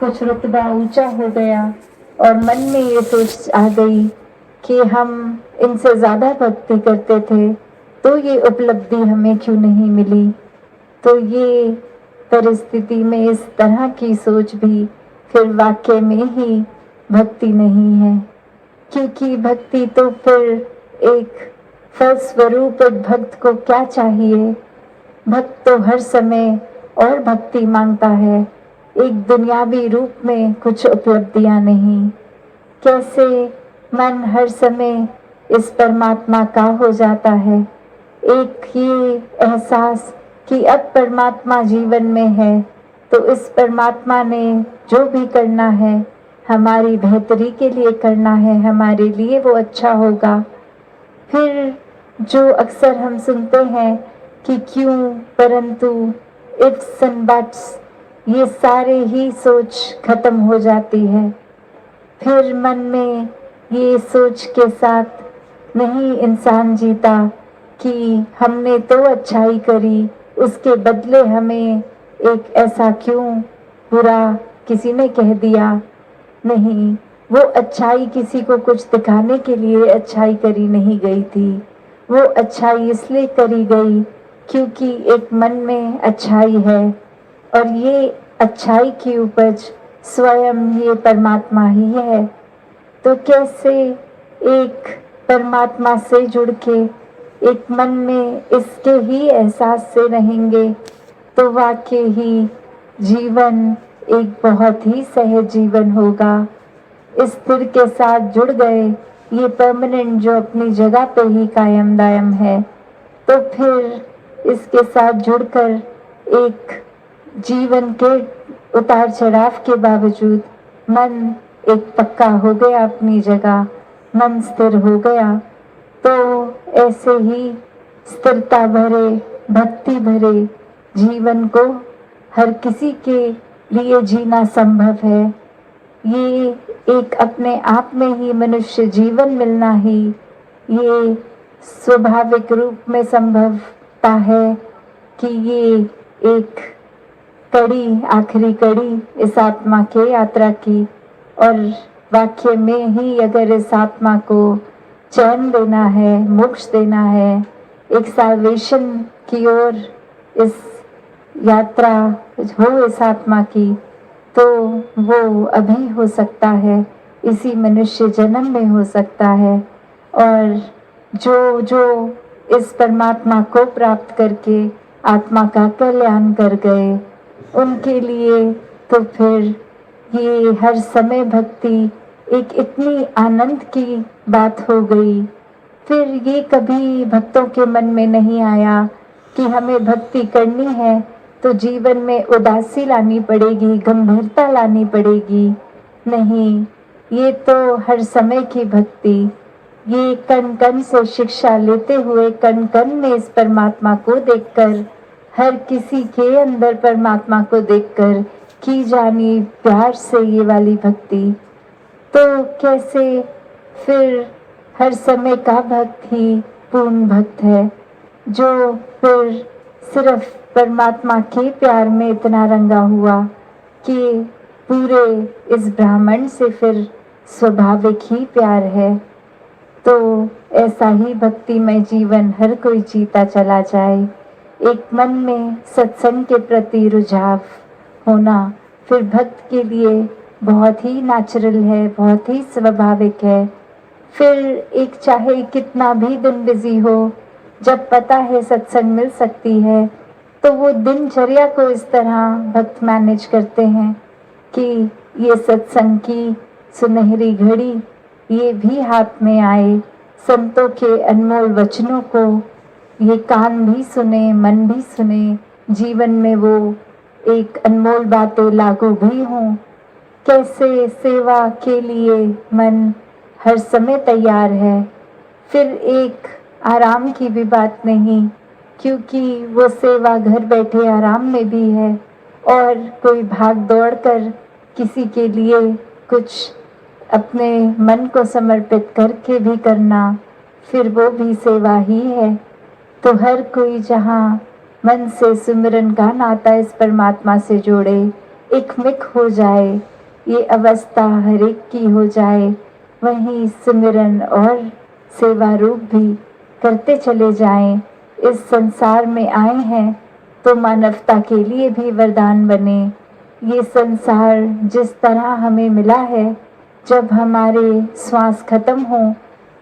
कुछ रुतबा ऊंचा हो गया और मन में ये सोच आ गई कि हम इनसे ज़्यादा भक्ति करते थे तो ये उपलब्धि हमें क्यों नहीं मिली। तो ये परिस्थिति में इस तरह की सोच भी फिर वाक्य में ही भक्ति नहीं है, क्योंकि भक्ति तो फिर एक फलस्वरूप भक्त को क्या चाहिए। भक्त तो हर समय और भक्ति मांगता है, एक दुनियावी रूप में कुछ उपलब्धियां नहीं। कैसे मन हर समय इस परमात्मा का हो जाता है, एक ये एहसास कि अब परमात्मा जीवन में है तो इस परमात्मा ने जो भी करना है हमारी बेहतरी के लिए करना है, हमारे लिए वो अच्छा होगा। फिर जो अक्सर हम सुनते हैं कि क्यों, परंतु, इफ्स एंड बट्स, ये सारे ही सोच खत्म हो जाती है। फिर मन में ये सोच के साथ नहीं इंसान जीता कि हमने तो अच्छाई करी, उसके बदले हमें एक ऐसा क्यों बुरा किसी ने कह दिया। नहीं, वो अच्छाई किसी को कुछ दिखाने के लिए अच्छाई करी नहीं गई थी, वो अच्छाई इसलिए करी गई क्योंकि एक मन में अच्छाई है और ये अच्छाई की उपज स्वयं ये परमात्मा ही है। तो कैसे एक परमात्मा से जुड़ के एक मन में इसके ही एहसास से रहेंगे तो वाकई ही जीवन एक बहुत ही सहज जीवन होगा। इस स्थिर के साथ जुड़ गए, ये परमानेंट जो अपनी जगह पे ही कायम दायम है, तो फिर इसके साथ जुड़कर एक जीवन के उतार चढ़ाव के बावजूद मन एक पक्का हो गया अपनी जगह, मन स्थिर हो गया। तो ऐसे ही स्थिरता भरे, भक्ति भरे जीवन को हर किसी के लिए जीना संभव है। ये एक अपने आप में ही मनुष्य जीवन मिलना ही ये स्वाभाविक रूप में संभवता है कि ये एक कड़ी, आखिरी कड़ी इस आत्मा के यात्रा की, और वाक्य में ही अगर इस आत्मा को चैन देना है, मोक्ष देना है, एक साल्वेशन की ओर इस यात्रा हो इस आत्मा की, तो वो अभी हो सकता है, इसी मनुष्य जन्म में हो सकता है। और जो जो इस परमात्मा को प्राप्त करके आत्मा का कल्याण कर गए, उनके लिए तो फिर ये हर समय भक्ति एक इतनी आनंद की बात हो गई। फिर ये कभी भक्तों के मन में नहीं आया कि हमें भक्ति करनी है तो जीवन में उदासी लानी पड़ेगी, गंभीरता लानी पड़ेगी। नहीं, ये तो हर समय की भक्ति, ये कण कण से शिक्षा लेते हुए, कण कण में इस परमात्मा को देखकर, हर किसी के अंदर परमात्मा को देखकर की जानी प्यार से ये वाली भक्ति। तो कैसे फिर हर समय का भक्त ही पूर्ण भक्त है, जो फिर सिर्फ परमात्मा के प्यार में इतना रंगा हुआ कि पूरे इस ब्रह्मांड से फिर स्वाभाविक ही प्यार है। तो ऐसा ही भक्तिमय जीवन हर कोई जीता चला जाए, एक मन में सत्संग के प्रति रुझाव होना फिर भक्त के लिए बहुत ही नेचुरल है, बहुत ही स्वाभाविक है। फिर एक चाहे कितना भी दिन बिजी हो, जब पता है सत्संग मिल सकती है तो वो दिनचर्या को इस तरह भक्त मैनेज करते हैं कि ये सत्संग की सुनहरी घड़ी ये भी हाथ में आए, संतों के अनमोल वचनों को ये कान भी सुने, मन भी सुने, जीवन में वो एक अनमोल बातें लागू भी हों। कैसे सेवा के लिए मन हर समय तैयार है। फिर एक आराम की भी बात नहीं, क्योंकि वो सेवा घर बैठे आराम में भी है, और कोई भाग दौड़ कर किसी के लिए कुछ अपने मन को समर्पित करके भी करना, फिर वो भी सेवा ही है। तो हर कोई जहाँ मन से सिमरन का नाता इस परमात्मा से जोड़े, एक मिक हो जाए, ये अवस्था हर एक की हो जाए, वहीं सिमरन और सेवा रूप भी करते चले जाएं। इस संसार में आए हैं तो मानवता के लिए भी वरदान बने। ये संसार जिस तरह हमें मिला है, जब हमारे श्वास खत्म हो,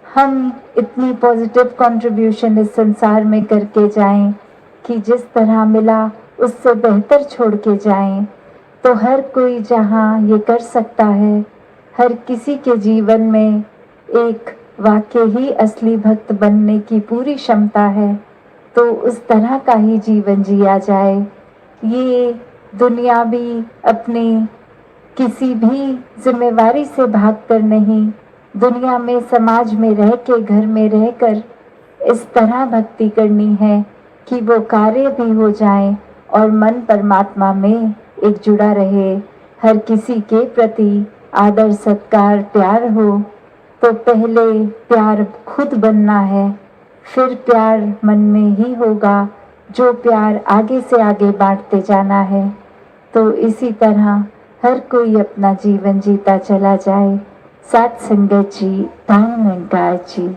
हम इतनी पॉजिटिव कंट्रीब्यूशन इस संसार में करके जाएं कि जिस तरह मिला उससे बेहतर छोड़ के जाएं। तो हर कोई जहाँ ये कर सकता है, हर किसी के जीवन में एक वाकई ही असली भक्त बनने की पूरी क्षमता है, तो उस तरह का ही जीवन जिया जाए। ये दुनिया भी अपने किसी भी जिम्मेवारी से भागकर नहीं, दुनिया में समाज में रह के, घर में रहकर इस तरह भक्ति करनी है कि वो कार्य भी हो जाए और मन परमात्मा में एक जुड़ा रहे। हर किसी के प्रति आदर सत्कार प्यार हो। तो पहले प्यार खुद बनना है, फिर प्यार मन में ही होगा, जो प्यार आगे से आगे बांटते जाना है। तो इसी तरह हर कोई अपना जीवन जीता चला जाए। साथ संगत जी, धाम निरंकार जी।